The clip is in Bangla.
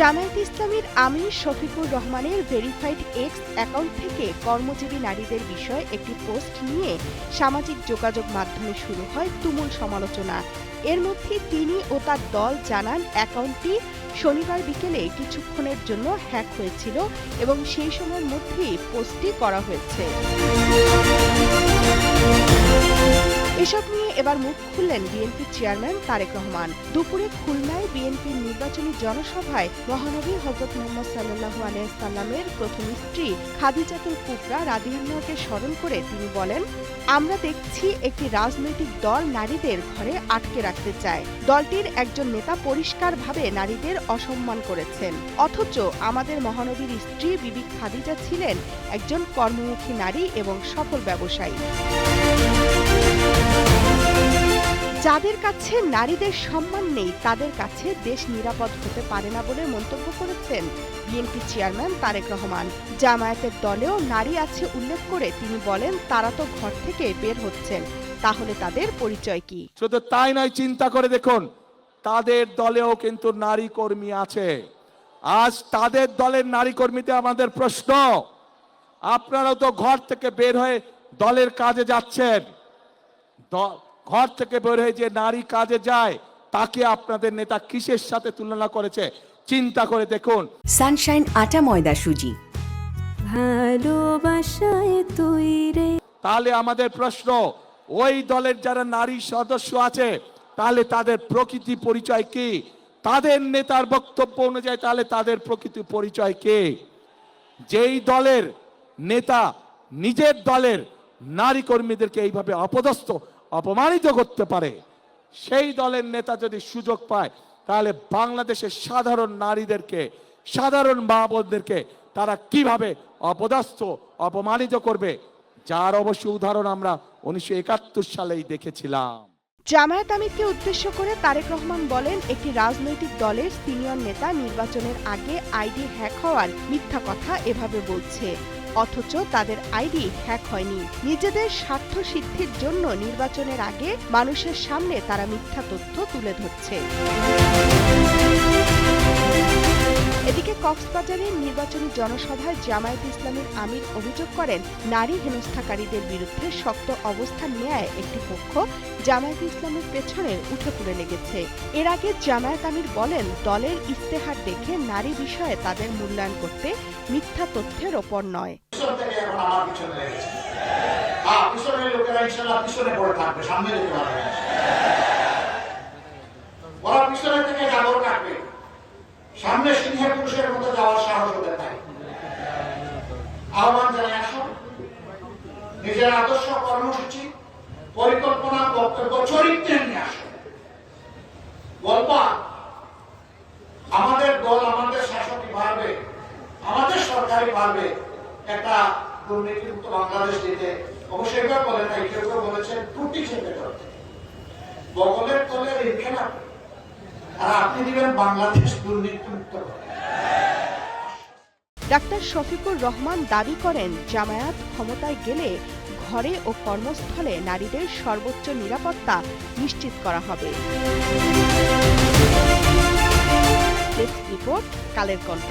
জামায়াতে ইসলামীর আমির শফিকুর রহমানের ভেরিফাইড এক্স অ্যাকাউন্ট থেকে কর্মজীবী নারীদের বিষয়ে একটি পোস্ট নিয়ে সামাজিক যোগাযোগ মাধ্যমে শুরু হয় তুমুল সমালোচনা। এর মধ্যে তিনি ও তার দল জানান, অ্যাকাউন্টটি শনিবার বিকেলে কিছুক্ষণের জন্য হ্যাক হয়েছিল এবং সেই সময়ের মধ্যেই পোস্টটি করা হয়েছে। এসব নিয়ে এবার মুখ খুললেন বিএনপির চেয়ারম্যান তারেক রহমান। দুপুরে খুলনায় বিএনপির নির্বাচনী জনসভায় মহানবী হযরত মুহাম্মদ সাল্লাল্লাহু আলাইহি ওয়াসাল্লামের প্রথম স্ত্রী খাদিজাতুল কুবরা রাদিয়াল্লাহুকে স্মরণ করে তিনি বলেন, আমরা দেখছি একটি রাজনৈতিক দল নারীদের ঘরে আটকে রাখতে চায়। দলটির একজন নেতা পরিষ্কারভাবে নারীদের অসম্মান করেছেন, অথচ আমাদের মহানবীর স্ত্রী বিবি খাদিজা ছিলেন একজন কর্মমুখী নারী এবং সফল ব্যবসায়ী। যাদের কাছে নারীদের সম্মান নেই তাদের কাছে দেশ নিরাপদ হতে পারে না বলে মন্তব্য করেছেন বিএনপি চেয়ারম্যান তারেক রহমান। জামায়াতের দলেও নারী আছে উল্লেখ করে তিনি বলেন, তারা তো ঘর থেকে বের হচ্ছেন, তাহলে তাদের পরিচয় কি? শুধু তাই নয়, চিন্তা করে দেখুন, তাদের দলেও কিন্তু নারী কর্মী আছে। আজ তাদের দলের নারী কর্মীতে আমাদের প্রশ্ন, আপনারাও তো ঘর থেকে বের হয়ে দলের কাজে যাচ্ছেন। ঘর থেকে বের হয়ে যে নারী কাজে যায় তাকে আপনাদের নেতা কিসের সাথে তুলনা করেছে চিন্তা করে দেখুন। সানশাইন আটা ময়দা সুজি, ভালোবাসায় তৈরি। তাহলে আমাদের প্রশ্ন, ওই দলের যারা নারী সদস্য আছে তাহলে তাদের প্রকৃতি পরিচয় কি? তাদের নেতার বক্তব্য অনুযায়ী তাহলে তাদের প্রকৃতি পরিচয় কি? যেই দলের নেতা নিজের দলের নারী কর্মীদেরকে এইভাবে অপমানিত করতে পারে, সেই দলের নেতা যদি সুযোগ পায় তাহলে বাংলাদেশের সাধারণ নারীদেরকে, সাধারণ মা বোনদেরকে তারা কিভাবে অপমানিত করবে, যার অবশ্য উদাহরণ আমরা 1971 সালেই দেখেছিলাম। জামায়াত আমিরকে উদ্দেশ্য করে তারেক রহমান বলেন, একটি রাজনৈতিক দলের সিনিয়র নেতা নির্বাচনের আগে আইডি হ্যাক হওয়ার মিথ্যা কথা এভাবে বলছে, অথচ তাদের আইডি হ্যাক হয়নি। নিজেদের স্বার্থ সিদ্ধির জন্য নির্বাচনের আগে মানুষের সামনে তারা মিথ্যা তথ্য তুলে ধরছে। এদিকে কক্সবাজারের নির্বাচনী জনসভায় জামায়াতে ইসলামীর আমির অভিযোগ করেন, নারী হেনস্থাকারীদের বিরুদ্ধে শক্ত অবস্থান নেয় একটি পক্ষ জামায়াতে ইসলামের পেছনে উঠে পড়ে লেগেছে। এর আগে জামায়াত আমির বলেন, দলের ইস্তেহার দেখে নারী বিষয়ে তাদের মূল্যায়ন করতে মিথ্যা তথ্যের ওপর নয়। সামনে সিংহের পুরুষের মতো যাওয়ার সাহস ওদের নাই। আহ্বান জানাই, আসুন নিজের আদর্শ, কর্মসূচি, পরিকল্পনা, বক্তব্য, চরিত্রে নিয়ে আসুন। বলবা আমাদের দল, আমাদের শাসকই পারবে, আমাদের সরকারই পারবে একটা দুর্নীতিমুক্ত বাংলাদেশ দিতে। অবশ্যই বলে নাই, কেউ কেউ বলেছেন ত্রুটি চেপে ধরতে, বগলের তলে রেখে না, আর আপনি দিবেন বাংলাদেশ দুর্নীতিমুক্ত। ডাক্তার শফিকুর রহমান দাবি করেন, জামায়াত ক্ষমতায় গেলে ঘরে ও কর্মস্থলে নারীদের সর্বোচ্চ নিরাপত্তা নিশ্চিত করা হবে। Desk report, Kaler Kantho.